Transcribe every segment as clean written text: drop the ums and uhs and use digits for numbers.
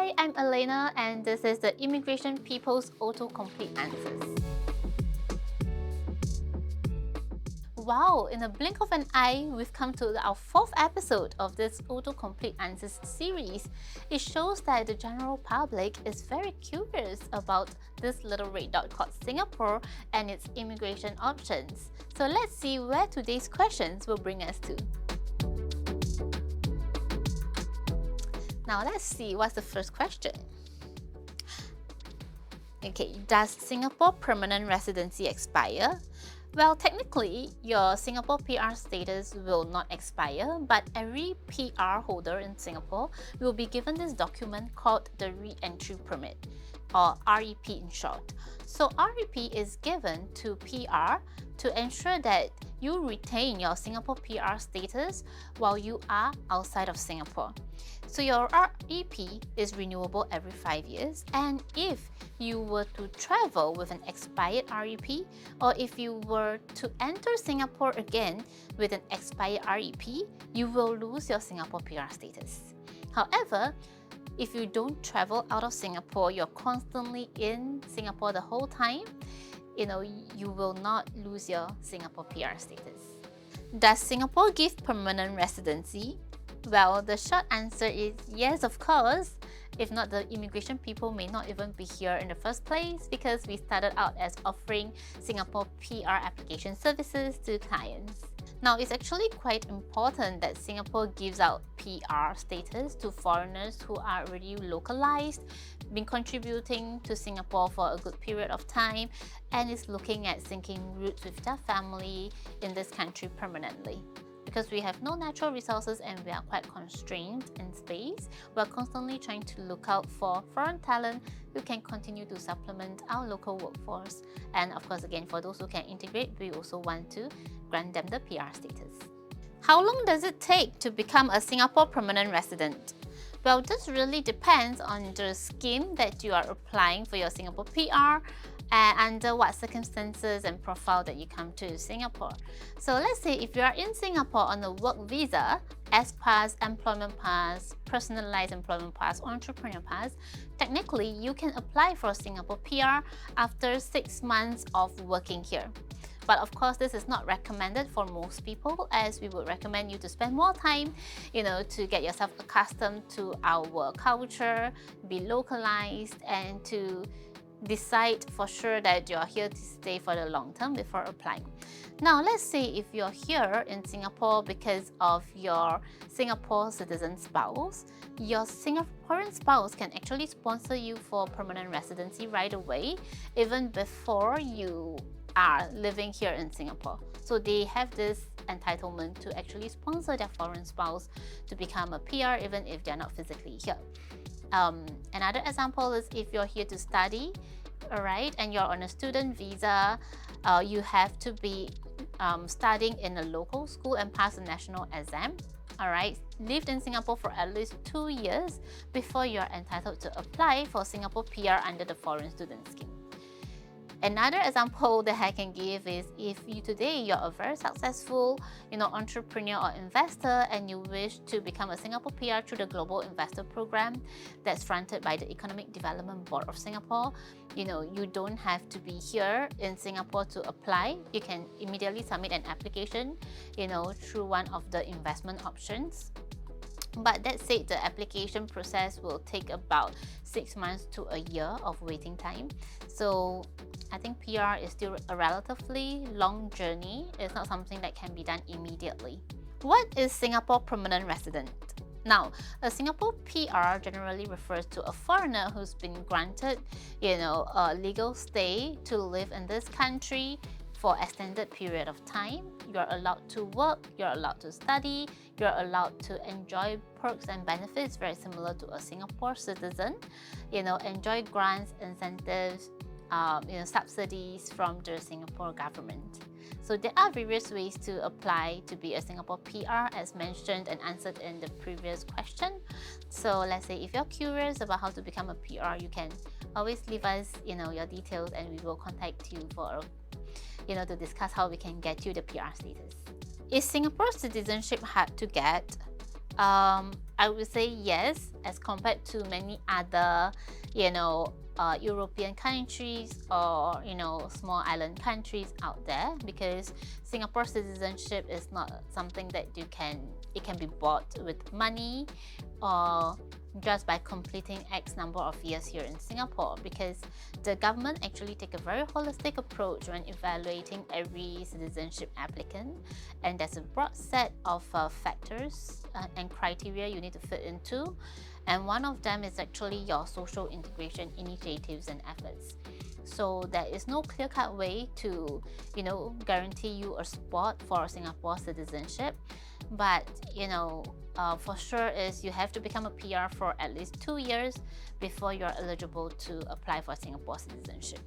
Hi, I'm Elena and this is the Immigration People's Autocomplete Answers. Wow, in a blink of an eye, we've come to our 4th episode of this Autocomplete Answers series. It shows that the general public is very curious about this little red dot called Singapore and its immigration options. So let's see where today's questions will bring us to. Now let's see what's the first question. Okay, does Singapore permanent residency expire? Well, technically, your Singapore PR status will not expire, but every PR holder in Singapore will be given this document called the Re-Entry Permit, or REP in short. So REP is given to PR to ensure that you retain your Singapore PR status while you are outside of Singapore. So your REP is renewable every 5 years, and if you were to travel with an expired REP, or if you were to enter Singapore again with an expired REP, you will lose your Singapore PR status. However, if you don't travel out of Singapore, you're constantly in Singapore the whole time, you will not lose your Singapore PR status. Does Singapore give permanent residency? Well, the short answer is yes, of course. If not, the immigration people may not even be here in the first place because we started out as offering Singapore PR application services to clients. Now, it's actually quite important that Singapore gives out PR status to foreigners who are already localized, been contributing to Singapore for a good period of time, and is looking at sinking roots with their family in this country permanently. Because we have no natural resources and we are quite constrained in space, we're constantly trying to look out for foreign talent who can continue to supplement our local workforce. And of course, again, for those who can integrate, we also want to grant them the PR status. How long does it take to become a Singapore permanent resident? Well, this really depends on the scheme that you are applying for your Singapore PR and under what circumstances and profile that you come to Singapore. So let's say if you are in Singapore on a work visa, S-Pass, employment pass, personalized employment pass, or entrepreneur pass, technically you can apply for Singapore PR after 6 months of working here. But of course, this is not recommended for most people, as we would recommend you to spend more time, to get yourself accustomed to our culture, be localized, and to decide for sure that you're here to stay for the long term before applying. Now, let's say if you're here in Singapore because of your Singapore citizen spouse, your Singaporean spouse can actually sponsor you for permanent residency right away, even before you are living here in Singapore. So they have this entitlement to actually sponsor their foreign spouse to become a PR even if they're not physically here. Another example is if you're here to study, alright, and you're on a student visa, you have to be studying in a local school and pass a national exam. Alright, lived in Singapore for at least 2 years before you're entitled to apply for Singapore PR under the foreign student scheme. Another example that I can give is if you're a very successful, entrepreneur or investor and you wish to become a Singapore PR through the Global Investor Program that's fronted by the Economic Development Board of Singapore, you don't have to be here in Singapore to apply. You can immediately submit an application, through one of the investment options. But that said, the application process will take about 6 months to a year of waiting time. So I think PR is still a relatively long journey. It's not something that can be done immediately. What is Singapore permanent resident? Now, a Singapore PR generally refers to a foreigner who's been granted, a legal stay to live in this country for extended period of time. You're allowed to work, you're allowed to study, you're allowed to enjoy perks and benefits very similar to a Singapore citizen, enjoy grants, incentives, subsidies from the Singapore government. So there are various ways to apply to be a Singapore PR as mentioned and answered in the previous question. So let's say if you're curious about how to become a PR, you can always leave us, your details and we will contact you for to discuss how we can get you the PR status. Is Singapore citizenship hard to get? I would say yes, as compared to many other, European countries or small island countries out there, because Singapore citizenship is not something that it can be bought with money or just by completing X number of years here in Singapore, because the government actually take a very holistic approach when evaluating every citizenship applicant, and there's a broad set of factors and criteria you need to fit into, and one of them is actually your social integration initiatives and efforts. So there is no clear-cut way to guarantee you a spot for Singapore citizenship, but for sure is you have to become a PR for at least 2 years before you're eligible to apply for Singapore citizenship.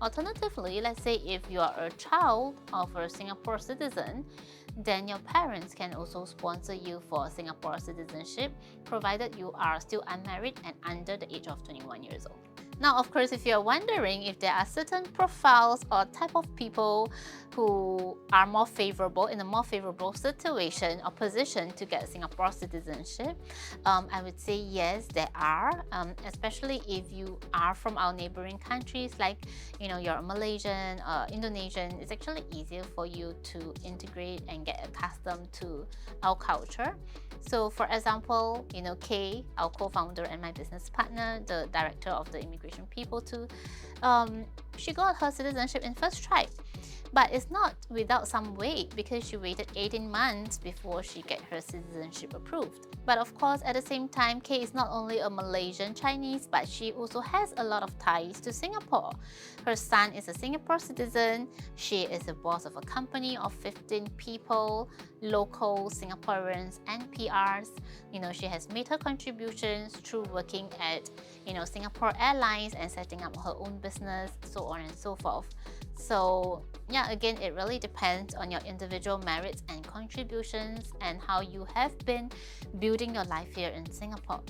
Alternatively, let's say if you are a child of a Singapore citizen, then your parents can also sponsor you for Singapore citizenship, provided you are still unmarried and under the age of 21 years old. Now, of course, if you're wondering if there are certain profiles or type of people who are in a more favorable situation or position to get Singapore citizenship, I would say yes, there are, especially if you are from our neighboring countries, like you're a Malaysian or Indonesian. It's actually easier for you to integrate and get accustomed to our culture. So for example, Kay, our co-founder and my business partner, the director of the immigration people too, she got her citizenship in first try. But it's not without some wait, because she waited 18 months before she get her citizenship approved. But of course, at the same time, Kay is not only a Malaysian Chinese, but she also has a lot of ties to Singapore. Her son is a Singapore citizen. She is the boss of a company of 15 people, local Singaporeans and PRs. She has made her contributions through working at Singapore Airlines and setting up her own business, so on and so forth. So yeah, again, it really depends on your individual merits and contributions and how you have been building your life here in Singapore.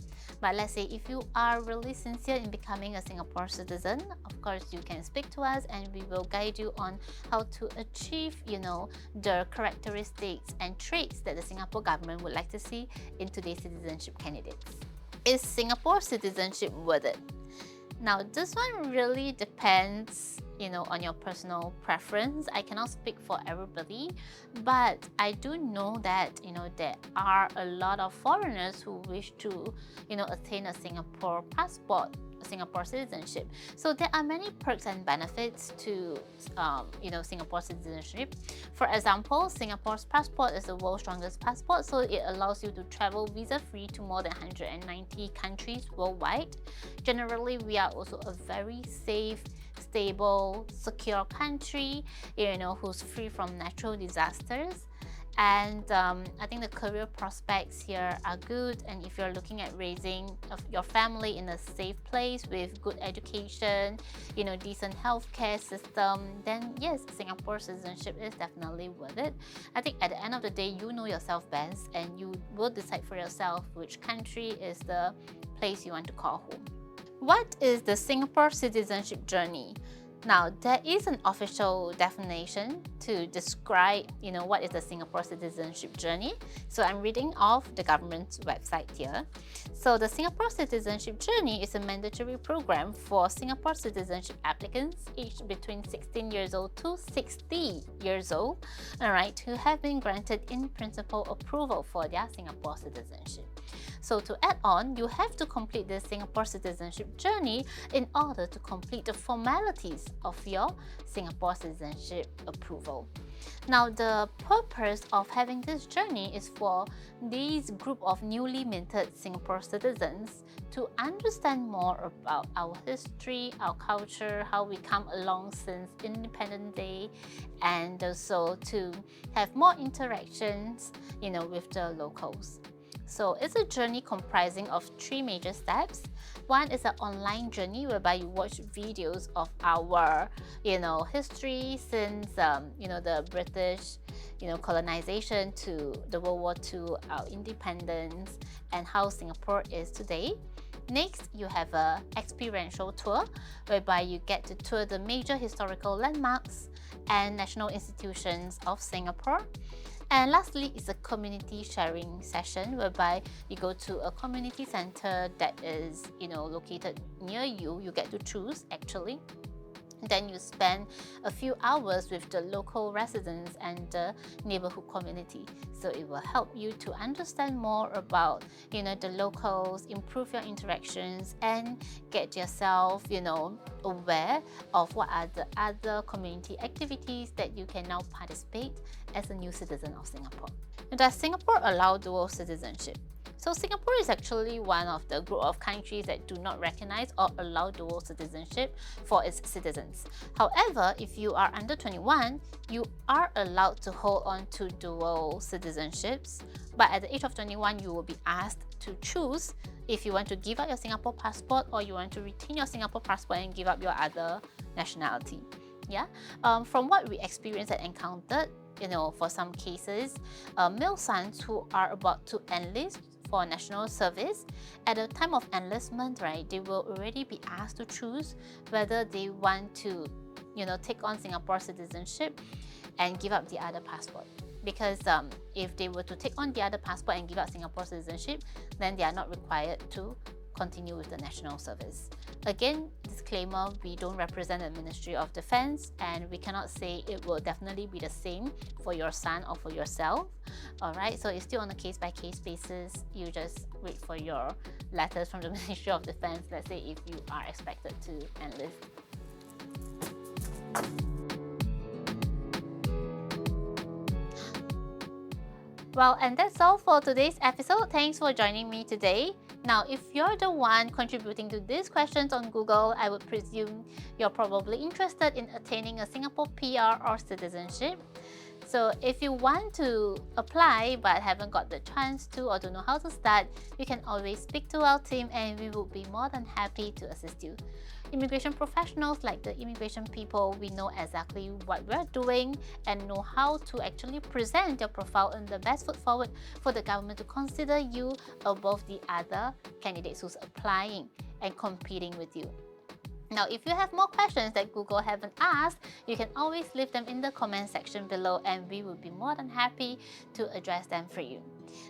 But let's say if you are really sincere in becoming a Singapore citizen, of course you can speak to us and we will guide you on how to achieve, the characteristics and traits that the Singapore government would like to see in today's citizenship candidates. Is Singapore citizenship worth it? Now, this one really depends on your personal preference. I cannot speak for everybody, but I do know that there are a lot of foreigners who wish to attain a Singapore passport, Singapore citizenship. So there are many perks and benefits to Singapore citizenship. For example, Singapore's passport is the world's strongest passport, so it allows you to travel visa-free to more than 190 countries worldwide. Generally, we are also a very safe, stable, secure country, who's free from natural disasters. And I think the career prospects here are good, and if you're looking at raising your family in a safe place with good education, decent healthcare system, then yes, Singapore citizenship is definitely worth it. I think at the end of the day, you know yourself best and you will decide for yourself which country is the place you want to call home. What is the Singapore citizenship journey? Now, there is an official definition to describe, what is the Singapore citizenship journey. So I'm reading off the government's website here. So the Singapore citizenship journey is a mandatory program for Singapore citizenship applicants aged between 16 years old to 60 years old, all right, who have been granted in principle approval for their Singapore citizenship. So to add on, you have to complete the Singapore citizenship journey in order to complete the formalities of your Singapore citizenship approval. Now, the purpose of having this journey is for these group of newly minted Singapore citizens to understand more about our history, our culture, how we come along since Independence Day, and also to have more interactions, with the locals. So it's a journey comprising of 3 major steps. One is an online journey whereby you watch videos of our, history since, the British, colonization to the World War II, our independence, and how Singapore is today. Next, you have an experiential tour whereby you get to tour the major historical landmarks and national institutions of Singapore. And lastly is a community sharing session, whereby you go to a community center that is located near you. You get to choose actually. Then you spend a few hours with the local residents and the neighborhood community. So it will help you to understand more about the locals, improve your interactions, and get yourself aware of what are the other community activities that you can now participate as a new citizen of Singapore. Does Singapore allow dual citizenship? So Singapore is actually one of the group of countries that do not recognize or allow dual citizenship for its citizens. However, if you are under 21, you are allowed to hold on to dual citizenships, but at the age of 21, you will be asked to choose if you want to give up your Singapore passport or you want to retain your Singapore passport and give up your other nationality. Yeah, from what we experienced and encountered, for some cases, male sons who are about to enlist for national service, at the time of enlistment, right, they will already be asked to choose whether they want to, take on Singapore citizenship and give up the other passport. Because if they were to take on the other passport and give up Singapore citizenship, then they are not required to continue with the national service. Again, disclaimer, we don't represent the Ministry of Defense and we cannot say it will definitely be the same for your son or for yourself. Alright, so it's still on a case-by-case basis. You just wait for your letters from the Ministry of Defense, let's say if you are expected to enlist. Well, and that's all for today's episode. Thanks for joining me today. Now, if you're the one contributing to these questions on Google, I would presume you're probably interested in attaining a Singapore PR or citizenship. So if you want to apply but haven't got the chance to or don't know how to start, you can always speak to our team and we will be more than happy to assist you. Immigration professionals, like the immigration people, we know exactly what we're doing and know how to actually present your profile in the best foot forward for the government to consider you above the other candidates who's applying and competing with you. Now, if you have more questions that Google haven't asked, you can always leave them in the comment section below and we will be more than happy to address them for you.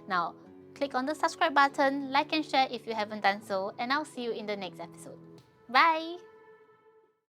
Now, click on the subscribe button, like and share if you haven't done so, and I'll see you in the next episode. Bye!